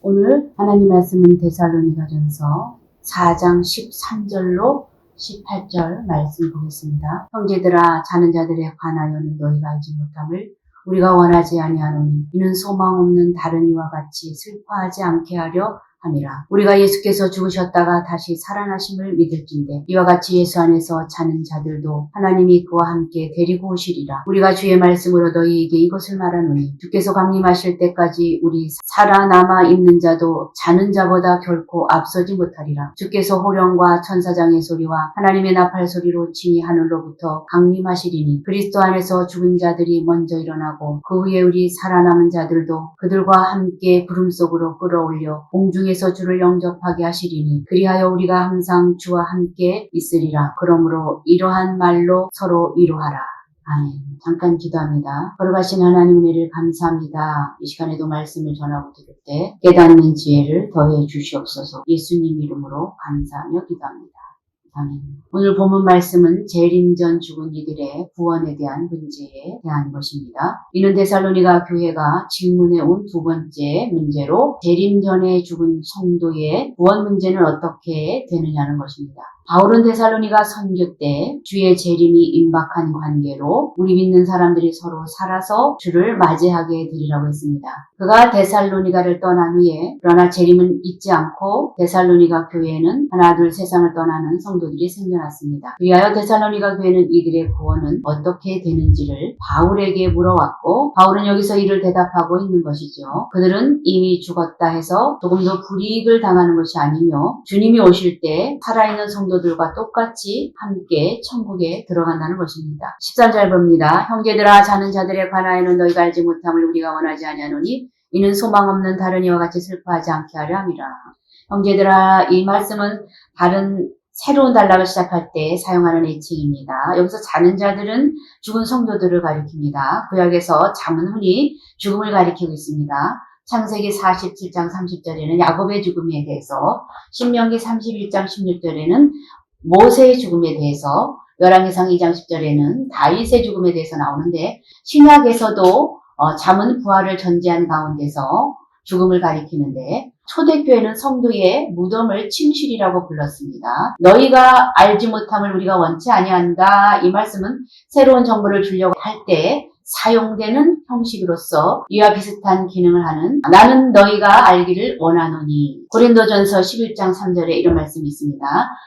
오늘 하나님 말씀은 데살로니가전서 4장 13절로 18절 말씀 보겠습니다. 형제들아, 자는 자들에 관하여는 너희가 알지 못함을 우리가 원하지 아니하노니 이는 소망 없는 다른 이와 같이 슬퍼하지 않게 하려 함이라. 우리가 예수께서 죽으셨다가 다시 살아나심을 믿을진대 이와 같이 예수 안에서 자는 자들도 하나님이 그와 함께 데리고 오시리라. 우리가 주의 말씀으로 너희에게 이것을 말하노니 주께서 강림하실 때까지 우리 살아남아 있는 자도 자는 자보다 결코 앞서지 못하리라. 주께서 호령과 천사장의 소리와 하나님의 나팔 소리로 징이 하늘로부터 강림하시리니 그리스도 안에서 죽은 자들이 먼저 일어나고 그 후에 우리 살아남은 자들도 그들과 함께 구름 속으로 끌어올려 공중에서 주를 영접하게 하시리니 그리하여 우리가 항상 주와 함께 있으리라. 그러므로 이러한 말로 서로 위로하라. 아멘. 잠깐 기도합니다. 걸어가신 하나님 은혜를 감사합니다. 이 시간에도 말씀을 전하고 들을 때 깨닫는 지혜를 더해 주시옵소서. 예수님 이름으로 감사하며 기도합니다. 아멘. 오늘 본문 말씀은 재림전 죽은 이들의 구원에 대한 문제에 대한 것입니다. 이는 데살로니가 교회가 질문해 온 두 번째 문제로 재림전에 죽은 성도의 구원 문제는 어떻게 되느냐는 것입니다. 바울은 데살로니가 선교 때 주의 재림이 임박한 관계로 우리 믿는 사람들이 서로 살아서 주를 맞이하게 되리라고 했습니다. 그가 데살로니가를 떠난 후에 그러나 재림은 잊지 않고 데살로니가 교회에는 하나 둘 세상을 떠나는 성도들이 생겨났습니다. 그리하여 데살로니가 교회는 이들의 구원은 어떻게 되는지를 바울에게 물어왔고 바울은 여기서 이를 대답하고 있는 것이죠. 그들은 이미 죽었다 해서 조금 더 불이익을 당하는 것이 아니며 주님이 오실 때 살아있는 성도들과 똑같이 함께 천국에 들어간다는 것입니다. 13절 봅니다. 형제들아, 자는 자들에 관하여는 너희가 알지 못함을 우리가 원하지 아니하노니 이는 소망 없는 다른 이와 같이 슬퍼하지 않게 하려 함이라. 형제들아, 이 말씀은 다른 새로운 단락을 시작할 때 사용하는 애칭입니다. 여기서 자는 자들은 죽은 성도들을 가리킵니다. 구약에서 잠은 흔히 죽음을 가리키고 있습니다. 창세기 47장 30절에는 야곱의 죽음에 대해서, 신명기 31장 16절에는 모세의 죽음에 대해서, 열왕기상 2장 10절에는 다윗의 죽음에 대해서 나오는데 신약에서도 잠은 부활을 전제한 가운데서 죽음을 가리키는데 초대교회는 성도의 무덤을 침실이라고 불렀습니다. 너희가 알지 못함을 우리가 원치 아니한다. 이 말씀은 새로운 정보를 주려고 할 때 사용되는 형식으로서 이와 비슷한 기능을 하는 나는 너희가 알기를 원하노니. 고린도전서 11장 3절에 이런 말씀이 있습니다.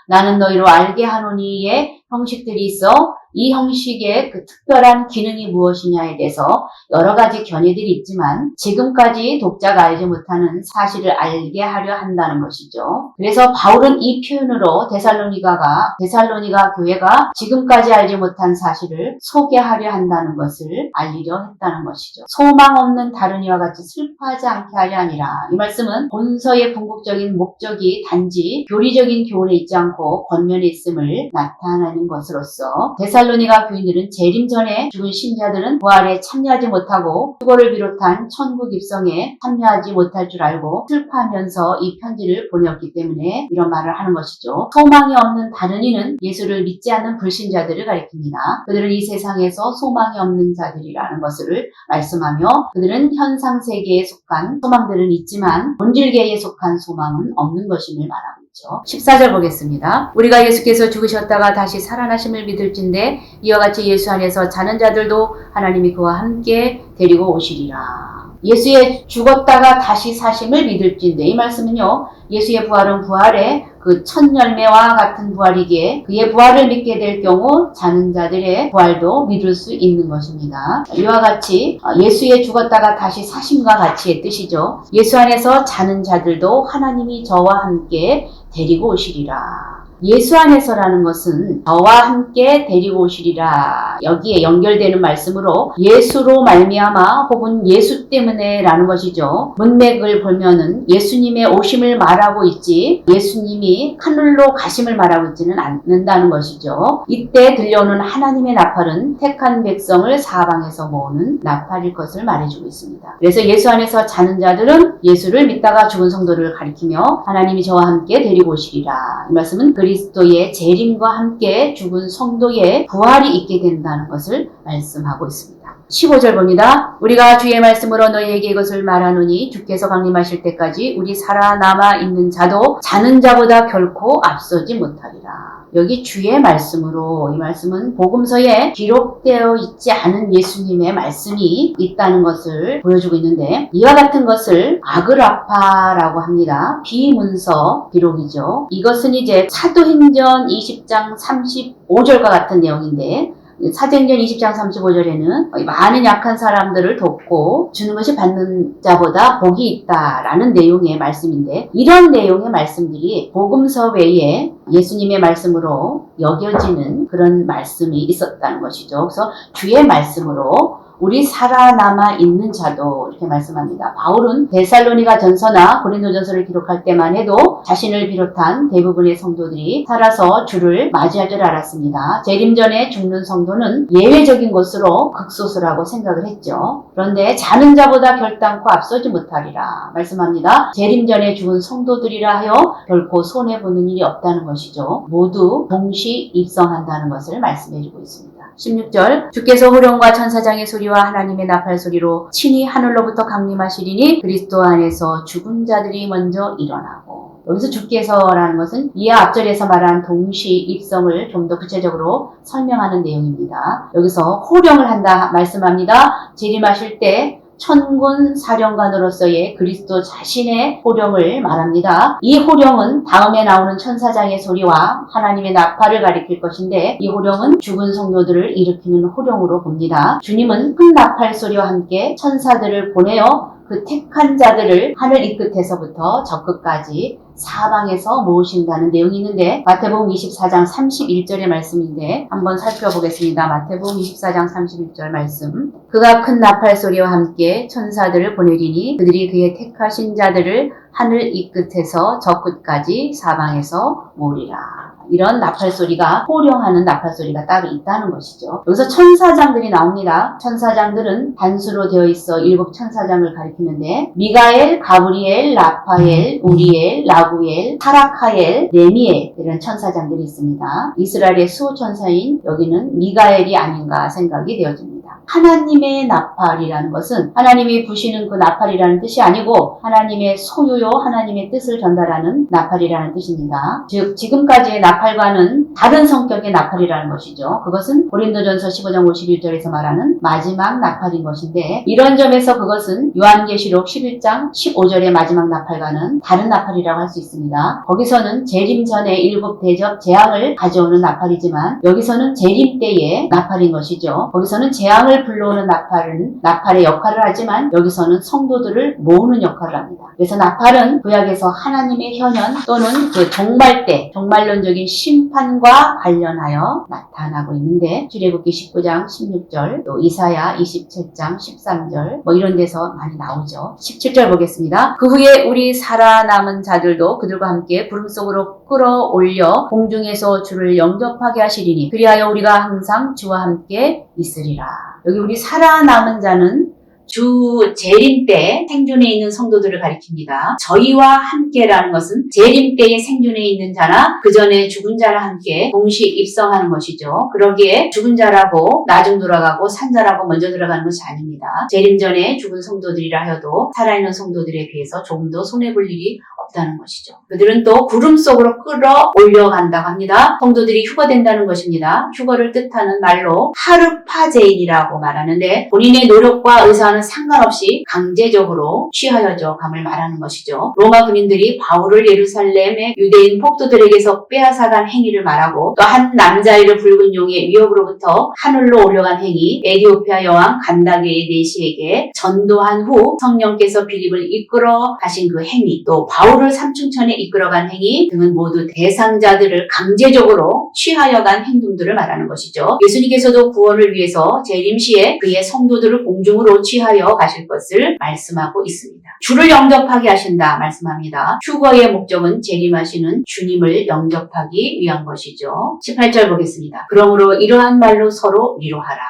나는 너희로 알게 하노니의 형식들이 있어 이 형식의 그 특별한 기능이 무엇이냐에 대해서 여러 가지 견해들이 있지만 지금까지 독자가 알지 못하는 사실을 알게 하려 한다는 것이죠. 그래서 바울은 이 표현으로 데살로니가 교회가 지금까지 알지 못한 사실을 소개하려 한다는 것을 알리려 했다는 것이죠. 소망 없는 다른 이와 같이 슬퍼하지 않게 하려 하니라. 이 말씀은 본서의 궁극적인 목적이 단지 교리적인 교훈에 있지 않고 권면에 있음을 나타내는 것으로서 데살로니가 교인들은 재림 전에 죽은 신자들은 부활에 참여하지 못하고 수고를 비롯한 천국 입성에 참여하지 못할 줄 알고 슬퍼하면서 이 편지를 보내었기 때문에 이런 말을 하는 것이죠. 소망이 없는 다른 이는 예수를 믿지 않는 불신자들을 가리킵니다. 그들은 이 세상에서 소망이 없는 자들이라는 것을 말씀하며 그들은 현상 세계에 속한 소망들은 있지만 본질계에 속한 소망은 없는 것임을 말하고 있죠. 14절 보겠습니다. 우리가 예수께서 죽으셨다가 다시 살아나심을 믿을진대 이와 같이 예수 안에서 자는 자들도 하나님이 그와 함께 데리고 오시리라. 예수의 죽었다가 다시 사심을 믿을진대. 이 말씀은요, 예수의 부활은 부활의 그 첫 열매와 같은 부활이기에 그의 부활을 믿게 될 경우 자는 자들의 부활도 믿을 수 있는 것입니다. 이와 같이 예수의 죽었다가 다시 사심과 같이의 뜻이죠. 예수 안에서 자는 자들도 하나님이 저와 함께 데리고 오시리라. 예수 안에서라는 것은 저와 함께 데리고 오시리라. 여기에 연결되는 말씀으로 예수로 말미암아 혹은 예수 때문에 라는 것이죠. 문맥을 보면은 예수님의 오심을 말하고 있지 예수님이 하늘로 가심을 말하고 있지는 않는다는 것이죠. 이때 들려오는 하나님의 나팔은 택한 백성을 사방에서 모으는 나팔일 것을 말해주고 있습니다. 그래서 예수 안에서 자는 자들은 예수를 믿다가 죽은 성도를 가리키며 하나님이 저와 함께 데리고 오시리라. 이 말씀은 그리스도의 재림과 함께 죽은 성도의 부활이 있게 된다는 것을 말씀하고 있습니다. 15절 봅니다. 우리가 주의 말씀으로 너희에게 이것을 말하노니 주께서 강림하실 때까지 우리 살아남아 있는 자도 자는 자보다 결코 앞서지 못하리라. 여기 주의 말씀으로, 이 말씀은 복음서에 기록되어 있지 않은 예수님의 말씀이 있다는 것을 보여주고 있는데, 이와 같은 것을 아그라파라고 합니다. 비문서 기록이죠. 이것은 이제 사도행전 20장 35절과 같은 내용인데, 사도행전 20장 35절에는 많은 약한 사람들을 돕고 주는 것이 받는 자보다 복이 있다라는 내용의 말씀인데, 이런 내용의 말씀들이 복음서 외에 예수님의 말씀으로 여겨지는 그런 말씀이 있었다는 것이죠. 그래서 주의 말씀으로 우리 살아남아 있는 자도, 이렇게 말씀합니다. 바울은 데살로니가 전서나 고린도 전서를 기록할 때만 해도 자신을 비롯한 대부분의 성도들이 살아서 주를 맞이할 줄 알았습니다. 재림 전에 죽는 성도는 예외적인 것으로 극소수라고 생각을 했죠. 그런데 자는 자보다 결단코 앞서지 못하리라 말씀합니다. 재림 전에 죽은 성도들이라 하여 결코 손해보는 일이 없다는 것이죠. 모두 동시 입성한다는 것을 말씀해주고 있습니다. 16절, 주께서 호령과 천사장의 소리와 하나님의 나팔 소리로 친히 하늘로부터 강림하시리니 그리스도 안에서 죽은 자들이 먼저 일어나고. 여기서 주께서라는 것은 이하 앞절에서 말한 동시 입성을 좀 더 구체적으로 설명하는 내용입니다. 여기서 호령을 한다 말씀합니다. 재림하실 때 천군 사령관으로서의 그리스도 자신의 호령을 말합니다. 이 호령은 다음에 나오는 천사장의 소리와 하나님의 나팔을 가리킬 것인데, 이 호령은 죽은 성도들을 일으키는 호령으로 봅니다. 주님은 큰 나팔 소리와 함께 천사들을 보내어 그 택한 자들을 하늘 이 끝에서부터 저 끝까지 사방에서 모으신다는 내용이 있는데, 마태복음 24장 31절의 말씀인데 한번 살펴보겠습니다. 마태복음 24장 31절 말씀. 그가 큰 나팔 소리와 함께 천사들을 보내리니 그들이 그의 택하신 자들을 하늘 이 끝에서 저 끝까지 사방에서 모으리라. 이런 나팔 소리가, 호령하는 나팔 소리가 따로 있다는 것이죠. 여기서 천사장들이 나옵니다. 천사장들은 단수로 되어 있어 7 천사장을 가리키는데, 미가엘, 가브리엘, 라파엘, 우리엘, 라구엘, 사라카엘, 레미엘, 이런 천사장들이 있습니다. 이스라엘의 수호천사인 여기는 미가엘이 아닌가 생각이 되어집니다. 하나님의 나팔이라는 것은 하나님이 부시는 그 나팔이라는 뜻이 아니고 하나님의 소유요, 하나님의 뜻을 전달하는 나팔이라는 뜻입니다. 즉 지금까지의 나팔과는 다른 성격의 나팔이라는 것이죠. 그것은 고린도전서 15장 51절에서 말하는 마지막 나팔인 것인데, 이런 점에서 그것은 요한계시록 11장 15절의 마지막 나팔과는 다른 나팔이라고 할 수 있습니다. 거기서는 재림 전에 7 대접 재앙을 가져오는 나팔이지만 여기서는 재림 때의 나팔인 것이죠. 거기서는 재앙을 불러오는 나팔은 나팔의 역할을 하지만 여기서는 성도들을 모으는 역할을 합니다. 그래서 나팔은 구약에서 하나님의 현현 또는 그 종말 때, 종말론적인 심판과 관련하여 나타나고 있는데, 출애굽기 19장 16절, 또 이사야 27장 13절 이런 데서 많이 나오죠. 17절 보겠습니다. 그 후에 우리 살아남은 자들도 그들과 함께 구름 속으로 끌어올려 공중에서 주를 영접하게 하시리니 그리하여 우리가 항상 주와 함께 있으리라. 여기 우리 살아남은 자는 주 재림 때 생존에 있는 성도들을 가리킵니다. 저희와 함께라는 것은 재림 때에 생존에 있는 자나 그 전에 죽은 자랑 함께 동시 입성하는 것이죠. 그러기에 죽은 자라고 나중 돌아가고 산 자라고 먼저 들어가는 것이 아닙니다. 재림 전에 죽은 성도들이라 해도 살아있는 성도들에 비해서 조금 더 손해볼 일이 없다는 것이죠. 그들은 또 구름 속으로 끌어올려간다고 합니다. 성도들이 휴거된다는 것입니다. 휴거를 뜻하는 말로 하르파제인이라고 말하는데, 본인의 노력과 의사와는 상관없이 강제적으로 취하여져 감을 말하는 것이죠. 로마 군인들이 바울을 예루살렘의 유대인 폭도들에게서 빼앗아간 행위를 말하고, 또 한 남자아이를 붉은 용의 위협으로부터 하늘로 올려간 행위, 에디오피아 여왕 간다게의 내시에게 전도한 후 성령께서 빌립을 이끌어 가신 그 행위, 또 바울을 삼층천에 이끌어간 행위 등은 모두 대상자들을 강제적으로 취하여 간 행동들을 말하는 것이죠. 예수님께서도 구원을 위해서 재림 시에 그의 성도들을 공중으로 취하여 가실 것을 말씀하고 있습니다. 주를 영접하게 하신다 말씀합니다. 휴거의 목적은 재림하시는 주님을 영접하기 위한 것이죠. 18절 보겠습니다. 그러므로 이러한 말로 서로 위로하라.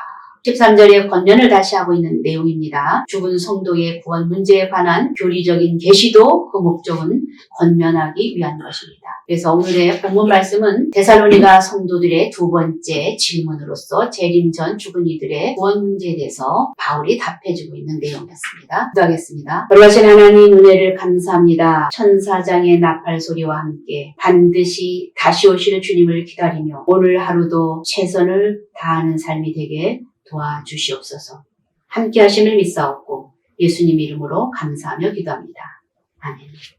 13절에 권면을 다시 하고 있는 내용입니다. 죽은 성도의 구원 문제에 관한 교리적인 계시도 그 목적은 권면하기 위한 것입니다. 그래서 오늘의 본문 말씀은 데살로니가 성도들의 두 번째 질문으로서 재림 전 죽은 이들의 구원 문제에 대해서 바울이 답해주고 있는 내용이었습니다. 기도하겠습니다. 거룩하신 하나님 은혜를 감사합니다. 천사장의 나팔 소리와 함께 반드시 다시 오실 주님을 기다리며 오늘 하루도 최선을 다하는 삶이 되게 도와주시옵소서. 함께 하심을 믿사옵고 예수님 이름으로 감사하며 기도합니다. 아멘.